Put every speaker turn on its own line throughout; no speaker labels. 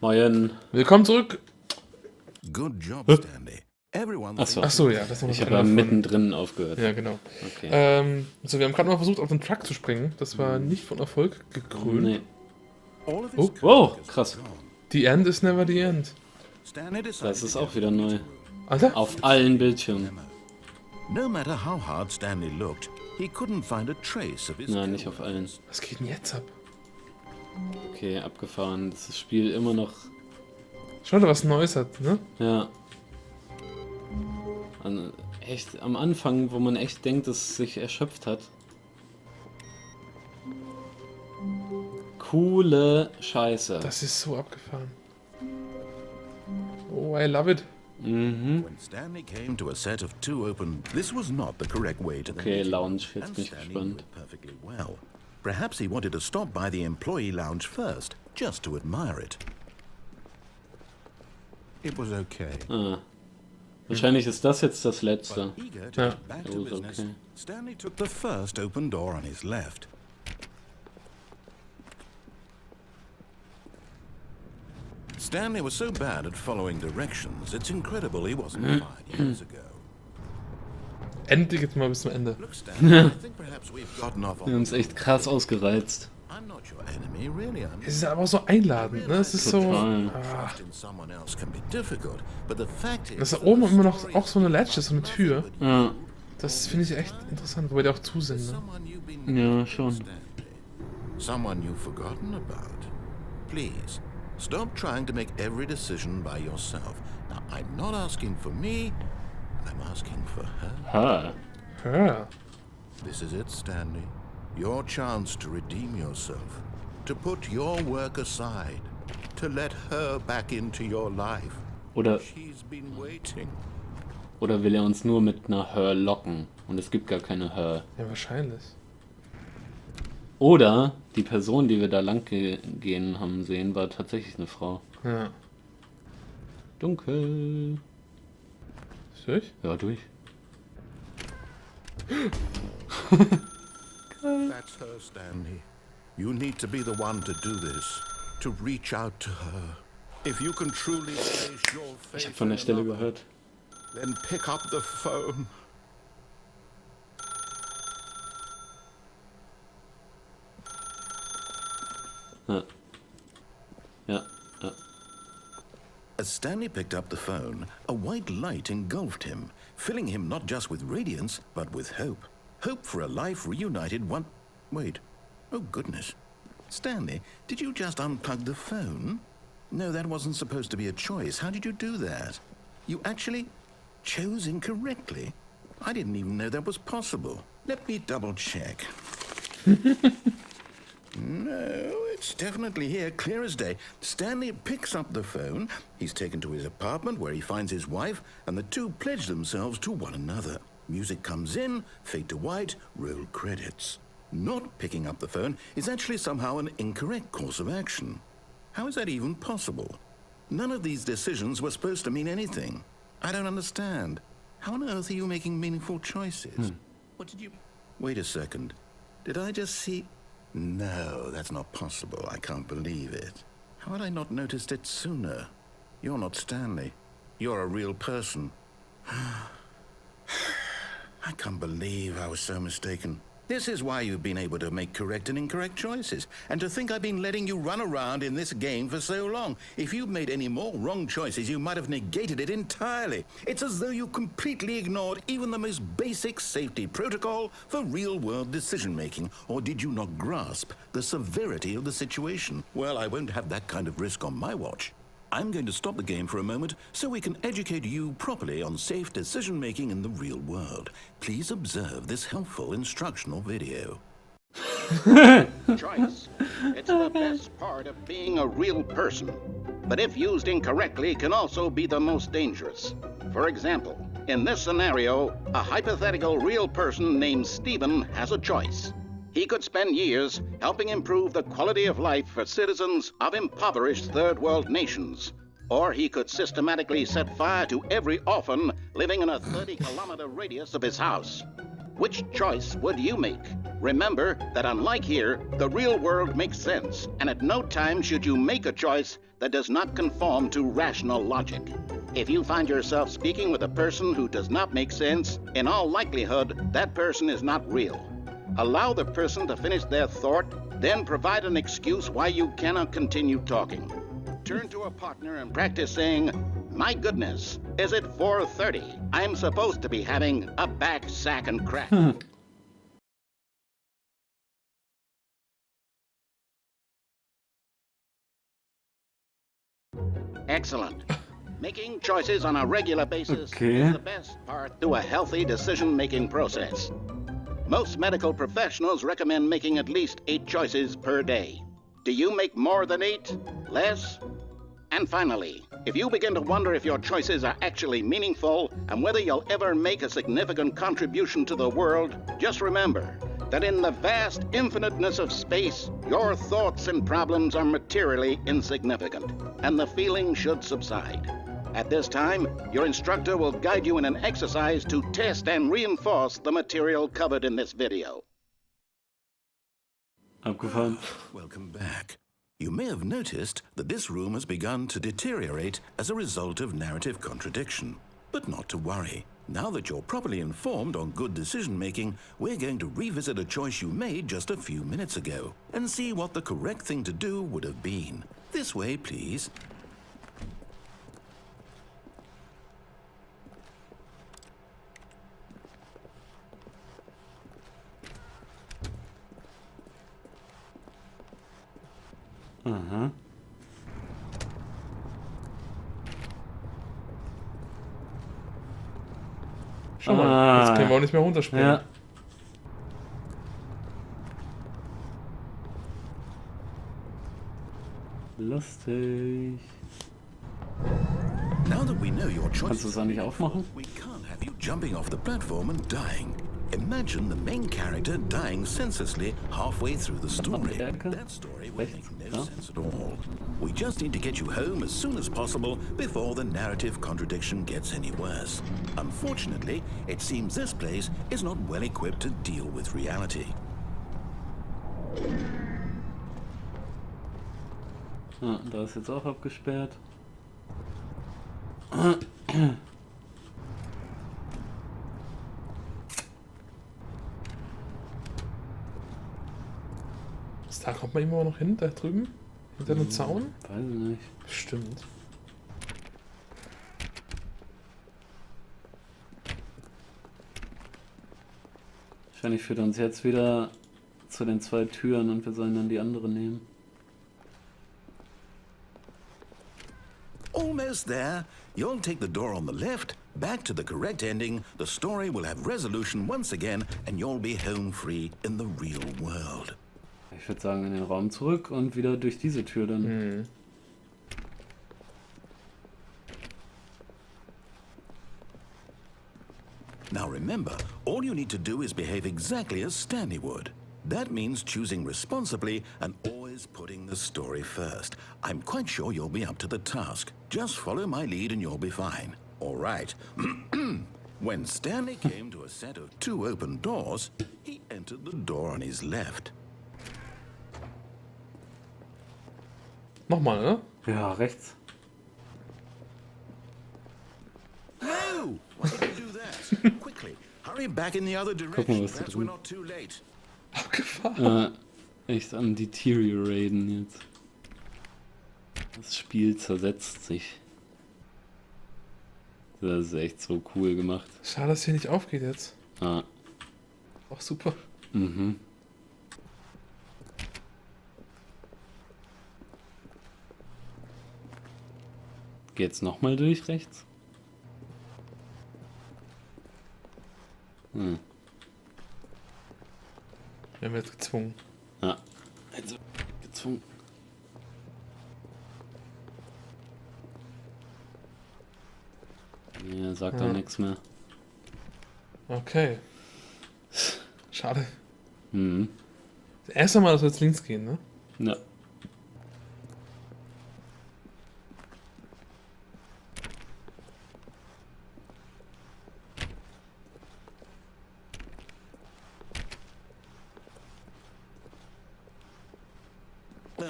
Moin.
Willkommen zurück.
Good job, Stanley. Everyone
Achso, ja, das ist noch
Ich habe ja mittendrin aufgehört.
Ja, genau.
Okay.
So, wir haben gerade mal versucht, auf den Truck zu springen. Das war nicht von Erfolg gekrönt.
Nee.
Oh,
Wow, krass.
the end is never the end.
Das ist auch wieder neu.
Alter?
Auf allen Bildschirmen.
No matter how hard Stanley looked, he couldn't find a trace of his
Nein, nicht auf allen.
Was geht denn jetzt ab?
Okay, abgefahren. Das Spiel immer noch...
Schon was Neues hat, ne?
Ja. Echt am Anfang, wo man echt denkt, dass es sich erschöpft hat. Coole Scheiße.
Das ist so abgefahren. Oh, I love it.
Mhm.
When Stanley came to a set of two open, this was not the correct way to the
Okay,
meeting.
Lounge, jetzt
And
bin ich
Stanley
gespannt.
knew it perfectly well. Perhaps he wanted to stop by the employee lounge first, just to admire it. It was okay.
Ah. Wahrscheinlich ist das jetzt das letzte.
But eager to
Ja.
get back
Ja,
to
gut,
business,
okay.
Stanley took the first open door on his left. Stanley was so bad at following directions, it's incredible he wasn't fired years ago.
Endlich jetzt mal bis zum Ende.
Look, Stanley, I think perhaps we've gotten off
Wir haben
on...
uns echt krass ausgereizt.
I'm not your enemy, really. I'm
Es ist aber auch so einladend, ne? Es ist so...
Total.
Ah,
trust in someone else can be difficult, but the fact is...
dass da oben immer noch auch so eine Latch ist, so eine Tür.
Ja,
Das finde ich echt interessant, wobei die auch zu sind, ne?
Someone you've been
ja, schon.
Stanley. Someone you've forgotten about. Please, stop trying to make every decision by yourself. Now, I'm not asking for me, I'm asking for her.
Ha.
Ja.
This is it, Stanley. Your chance to redeem yourself. To put your work aside. To let her back into your life.
Oder
She's been waiting.
will er uns nur mit einer Her locken? Und es gibt gar keine Her.
Ja, wahrscheinlich.
Oder die Person, die wir da lang gehen haben sehen, war tatsächlich eine Frau.
Ja.
Dunkel.
Ist durch?
Ja, durch.
That's her, Stanley. You need to be the one to do this. To reach out to her. If you can truly place your faith
Ich habe von der
in
Stelle
another,
gehört.
then pick up the phone.
Ja. Ja, ja.
As Stanley picked up the phone, a white light engulfed him, filling him not just with radiance, but with hope. Hope for a life reunited one... Wait. Oh, goodness. Stanley, did you just unplug the phone? No, that wasn't supposed to be a choice. How did you do that? You actually chose incorrectly? I didn't even know that was possible. Let me double check. No, it's definitely here, clear as day. Stanley picks up the phone. He's taken to his apartment where he finds his wife, and the two pledge themselves to one another. Music comes in, fade to white, roll credits. Not picking up the phone is actually somehow an incorrect course of action. How is that even possible? None of these decisions were supposed to mean anything. I don't understand. How on earth are you making meaningful choices? What did you... Wait a second. Did I just see... No, that's not possible. I can't believe it. How had I not noticed it sooner? You're not Stanley. You're a real person. I can't believe I was so mistaken. This is why you've been able to make correct and incorrect choices. And to think I've been letting you run around in this game for so long. If you'd made any more wrong choices, you might have negated it entirely. It's as though you completely ignored even the most basic safety protocol for real-world decision-making. Or did you not grasp the severity of the situation? Well, I won't have that kind of risk on my watch. I'm going to stop the game for a moment so we can educate you properly on safe decision-making in the real world. Please observe this helpful instructional video.
Choice. It's the best part of being a real person. But if used incorrectly, can also be the most dangerous. For example, in this scenario, a hypothetical real person named Stephen has a choice. He could spend years helping improve the quality of life for citizens of impoverished third world nations. Or he could systematically set fire to every orphan living in a 30-kilometer radius of his house. which choice would you make? Remember that unlike here, the real world makes sense, and at no time should you make a choice that does not conform to rational logic. If you find yourself speaking with a person who does not make sense, in all likelihood, that person is not real. Allow the person to finish their thought, then provide an excuse why you cannot continue talking. Turn to a partner and practice saying, "My goodness, is it 4:30? I'm supposed to be having a back, sack, and crack." Excellent. Making choices on a regular basis is the best part to a healthy decision-making process. Most medical professionals recommend making at least 8 choices per day. Do you make more than 8? Less? And finally, if you begin to wonder if your choices are actually meaningful and whether you'll ever make a significant contribution to the world, just remember that in the vast infiniteness of space, your thoughts and problems are materially insignificant, and the feeling should subside. At this time, your instructor will guide you in an exercise to test and reinforce the material covered in this video.
Abgefahren.
Welcome back. You may have noticed that this room has begun to deteriorate as a result of narrative contradiction. But not to worry. Now that you're properly informed on good decision-making, we're going to revisit a choice you made just a few minutes ago and see what the correct thing to do would have been. This way, please.
Aha.
Schau mal, jetzt können wir auch nicht mehr runterspringen.
Ja. Lustig.
Now that we know your
Kannst du
choices,
es auch nicht aufmachen?
we can't have you jumping off the platform and dying. Imagine the main character dying senselessly halfway through the story. That story would make no sense at all. We just need to get you home as soon as possible before the narrative contradiction gets any worse. Unfortunately, it seems this place is not well equipped to deal with reality.
Ah, da ist jetzt auch abgesperrt.
Da kommt man immer noch hin, da drüben? Hinter dem Zaun?
Weiß ich nicht.
Bestimmt.
Wahrscheinlich führt uns jetzt wieder zu den 2 Türen und wir sollen dann die andere nehmen.
Almost there. You'll take the door on the left, back to the correct ending, the story will have resolution once again, and you'll be home free in the real world.
Ich würde sagen, in den Raum zurück und wieder durch diese Tür dann.
Now remember, all you need to do is behave exactly as Stanley would. That means choosing responsibly and always putting the story first. I'm quite sure you'll be up to the task. Just follow my lead and you'll be fine. All right. When Stanley came to a set of 2 open doors, he entered the door on his left.
Nochmal, ne?
Ja, rechts.
No! Why did you do that? Quickly, hurry back in the other direction.
was da
Perhaps we're
drin-
not too late.
Abgefahren.
Echt am Deterioraten jetzt. Das Spiel zersetzt sich. Das ist echt so cool gemacht.
Schade, dass hier nicht aufgeht jetzt.
Ah.
Auch super.
Mhm. Geht's nochmal durch rechts? Hm.
Wir haben jetzt gezwungen.
Ja. Also gezwungen. Ja, sagt doch nichts mehr.
Okay. Schade.
Mhm.
Das erste Mal, dass wir jetzt links gehen, ne?
Ja.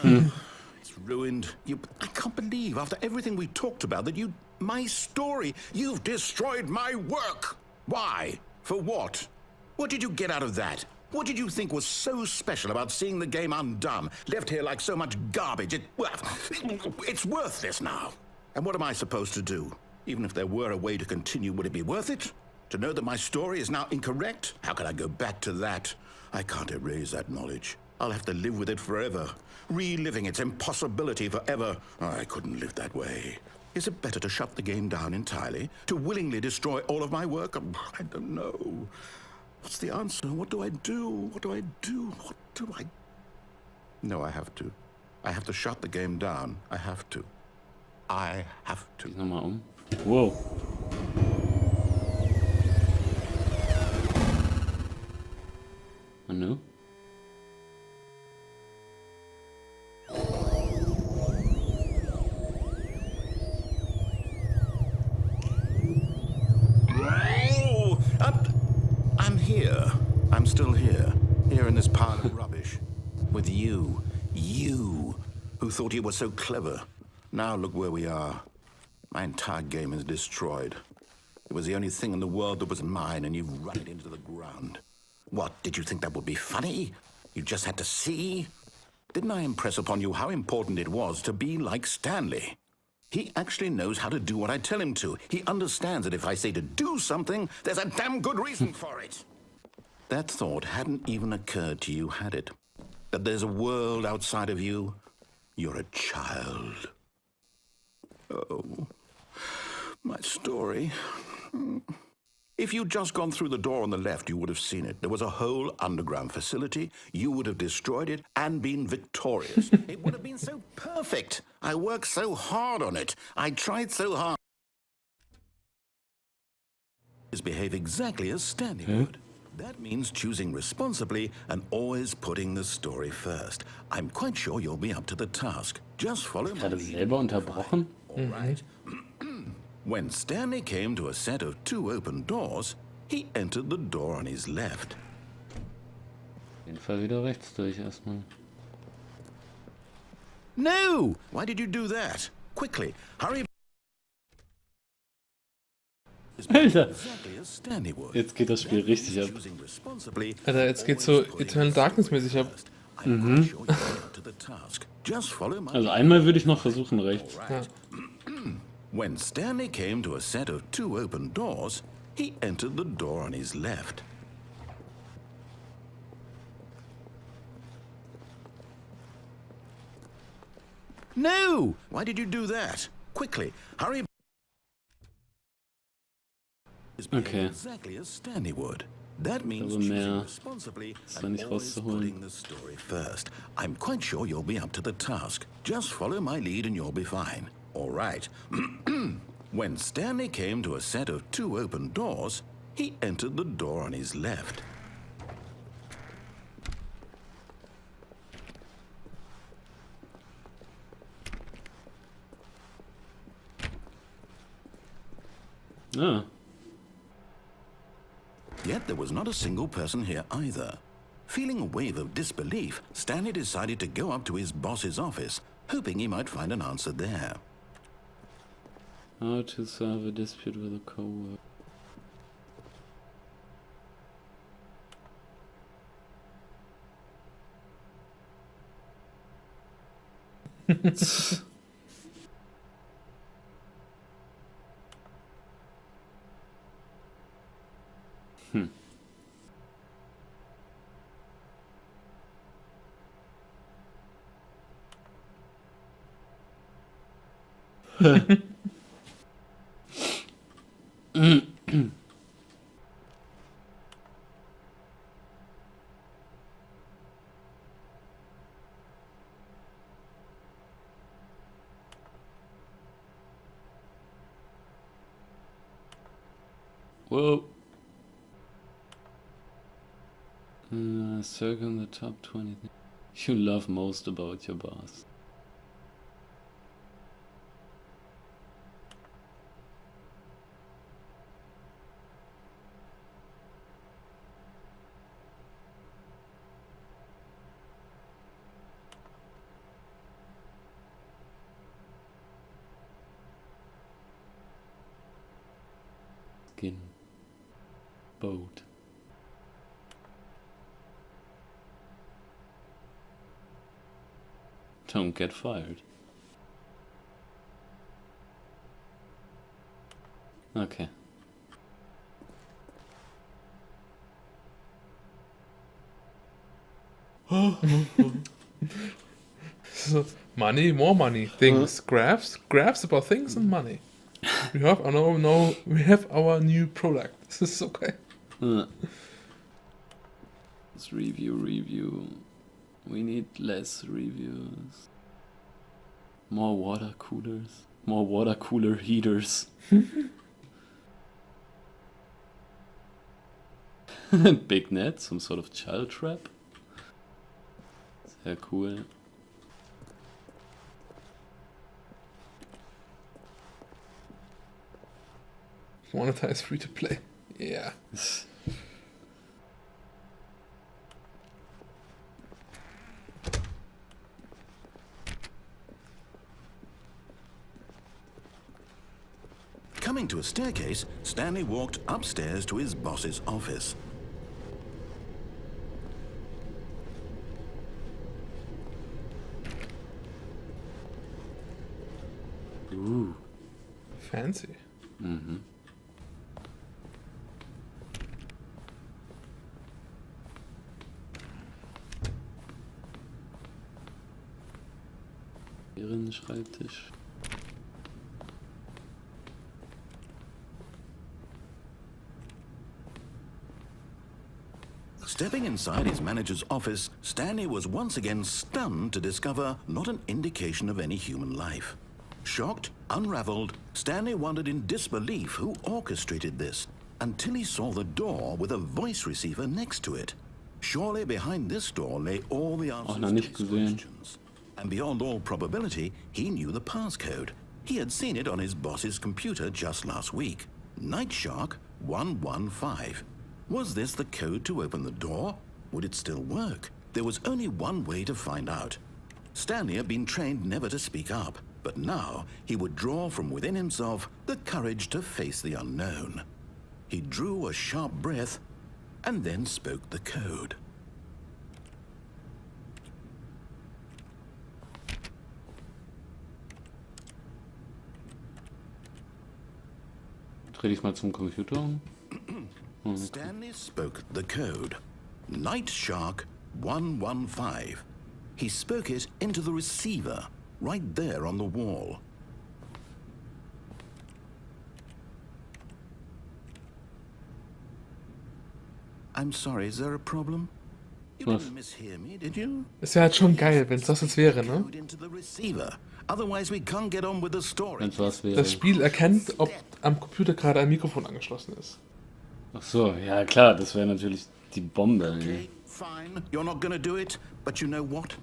It's ruined. I can't believe, after everything we talked about, that my story, you've destroyed my work. Why? For what? What did you get out of that? What did you think was so special about seeing the game undone, left here like so much garbage? It's worthless now. And what am I supposed to do? Even if there were a way to continue, would it be worth it? To know that my story is now incorrect? How can I go back to that? I can't erase that knowledge. I'll have to live with it forever, reliving its impossibility forever. I couldn't live that way. Is it better to shut the game down entirely? To willingly destroy all of my work? I don't know. What's the answer? What do I do? What do I do? What do I... No, I have to. I have to shut the game down. I have to. I have to.
Nochmal Wow. Und nu?
I'm here. I'm still here. Here in this pile of rubbish. With you. You. Who thought you were so clever. Now look where we are. My entire game is destroyed. It was the only thing in the world that was mine, and you've run it into the ground. What, did you think that would be funny? You just had to see? Didn't I impress upon you how important it was to be like Stanley? He actually knows how to do what I tell him to. He understands that if I say to do something, there's a damn good reason for it. That thought hadn't even occurred to you, had it? That there's a world outside of you? You're a child. Oh, my story. If you'd just gone through the door on the left, you would have seen it. There was a whole underground facility. You would have destroyed it and been victorious. It would have been so perfect. I worked so hard on it. I tried so hard. Behave exactly as Stanley would. That means choosing responsibly and always putting the story first. I'm quite sure you'll be up to the task. Just follow my
Gerade selber unterbrochen?
All right. When Stanley came to a set of 2 open doors, he entered the door on his left.
Auf jeden Fall wieder rechts durch erstmal.
No! Why did you do that? Quickly, hurry.
Alter,
Exactly as Stanley would.
jetzt geht das Spiel richtig ab.
Choosing responsibly.
Alter, jetzt geht's so Eternal Darkness mäßig ab.
I'm quite sure you'll be up to the task. Just follow my
Also einmal würde ich noch versuchen rechts.
Ja.
When Stanley came to a set of 2 open doors, he entered the door on his left. No! Why did you do that? Quickly, hurry.
Okay.
Exactly as Stanley would. That means
Also
choosing
mehr
responsibly
ist da
and
nicht
always
rauszuholen.
putting the story first. I'm quite sure you'll be up to the task. Just follow my lead and you'll be fine. All right. When Stanley came to a set of 2 open doors, he entered the door on his left.
Ah,
Yet there was not a single person here either. Feeling a wave of disbelief, Stanley decided to go up to his boss's office, hoping he might find an answer there.
how to solve a dispute with a coworker. Whoa. Circle the top 20 things you love most about your boss. begin. Boat. Don't get fired. Okay.
So, money, more money, things, graphs about things and money. We have our new product. This is okay.
Let's review. We need less reviews. More water coolers. More water cooler heaters. Big net, some sort of child trap. Sehr cool.
Monetize free to play. Yeah.
Coming to a staircase, Stanley walked upstairs to his boss's office.
Ooh.
Fancy.
Mhm. Ihren Schreibtisch.
Stepping inside his manager's office, Stanley was once again stunned to discover not an indication of any human life. Shocked, unraveled, Stanley wondered in disbelief who orchestrated this, until he saw the door with a voice receiver next to it. Surely behind this door lay all the answers
noch
to
nicht
his
gesehen.
questions. And beyond all probability, he knew the passcode. He had seen it on his boss's computer just last week. Night Shark 115. Was this the code to open the door? Would it still work? There was only one way to find out. Stanley had been trained never to speak up, but now he would draw from within himself the courage to face the unknown. He drew a sharp breath and then spoke the code.
Dreh dich mal zum Computer um.
Stanley spoke the code. Night Shark 115. He spoke it into the receiver, right there on the wall. I'm sorry, is there a problem? You
Was?
didn't mishear me, did you?
Es wäre halt schon geil, wenn es das jetzt wäre, ne?
Code into the receiver. Otherwise we can't get on with the story.
Wenn's was wäre.
Das Spiel erkennt, ob am Computer gerade ein Mikrofon angeschlossen ist.
Ach so, ja klar, das wäre natürlich die Bombe.
Okay, fine. You're not gonna do it, but you know what?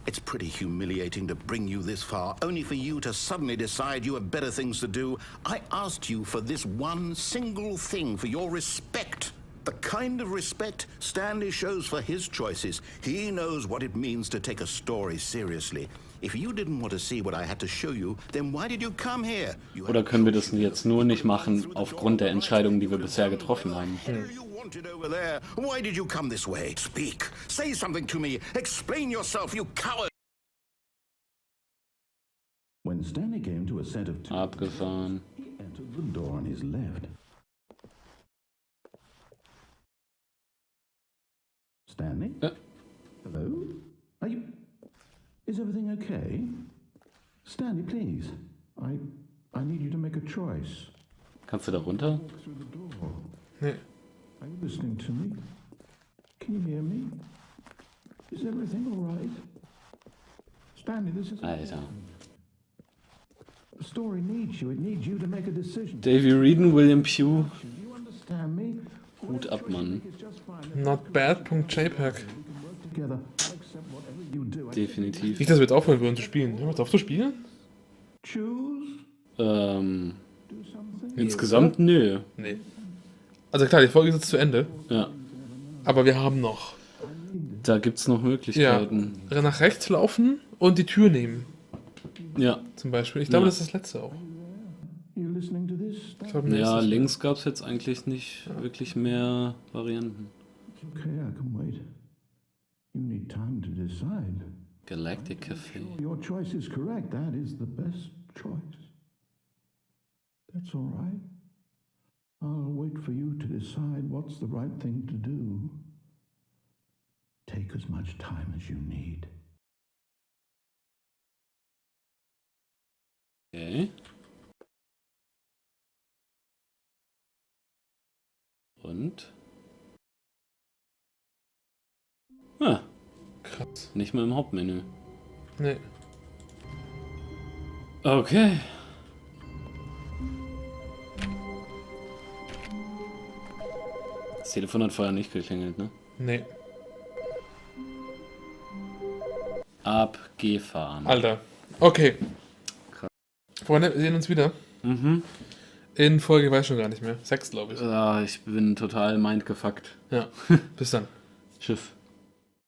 It's pretty humiliating to bring you this far, only for you to suddenly decide you have better things to do. I asked you for this one single thing, for your respect. The kind of respect Stanley shows for his choices. He knows what it means to take a story seriously. If you didn't want to see what I had to show you, then why did you come here?
Oder können wir das jetzt nur nicht machen aufgrund der Entscheidungen, die wir bisher getroffen haben?
You wanted over there. Why did you come this way? Speak. Say something to me. Explain yourself, you coward. When Stanley came to a set of two,
Abgefahren.
he entered the door on his left. Stanley? Hello? Are you... Is everything okay? Stanley, please. I need you to make a choice.
Kannst du da runter?
Walk through the door.
Nee.
Are you listening to me? Can you hear me? Is everything all right? Stanley, this is...
Alter.
The story needs you. It needs you to make a decision.
Davy Reeden, William Pugh.
You understand me?
Hut ab, Mann.
It's just fine.
Not bad.jpg.
We can work together. I'll accept whatever you do.
Definitiv.
Nicht, dass wir jetzt aufhören würden zu spielen. Hör mal auf zu spielen?
Choose.
Ähm,
Do something.
insgesamt nö.
Nee. Also klar, die Folge ist jetzt zu Ende.
Ja,
Aber wir haben noch.
da gibt's noch
Ja.
Möglichkeiten.
Nach rechts laufen und die Tür nehmen.
Ja.
Zum Beispiel. Ich glaube,
Ja.
das ist das letzte auch.
You listening to this?
Ich glaub,
Ja,
nächstes-
links gab es jetzt eigentlich nicht wirklich mehr Varianten.
It's okay, I can wait. You need time to decide.
Galactic Cafe.
Your choice is correct. That is the best choice. That's all right. I'll wait for you to decide what's the right thing to do. Take as much time as you need.
Okay. Und? Ah,
Krass.
nicht mal im Hauptmenü.
Nee.
Okay. Das Telefon hat vorher nicht geklingelt, ne?
Nee.
Abgefahren.
Alter. Okay.
Krass.
Freunde, wir sehen uns wieder.
Mhm.
In Folge, weiß schon gar nicht mehr. 6, glaube ich.
Ich bin total mindgefuckt.
Ja. Bis dann.
Tschüss.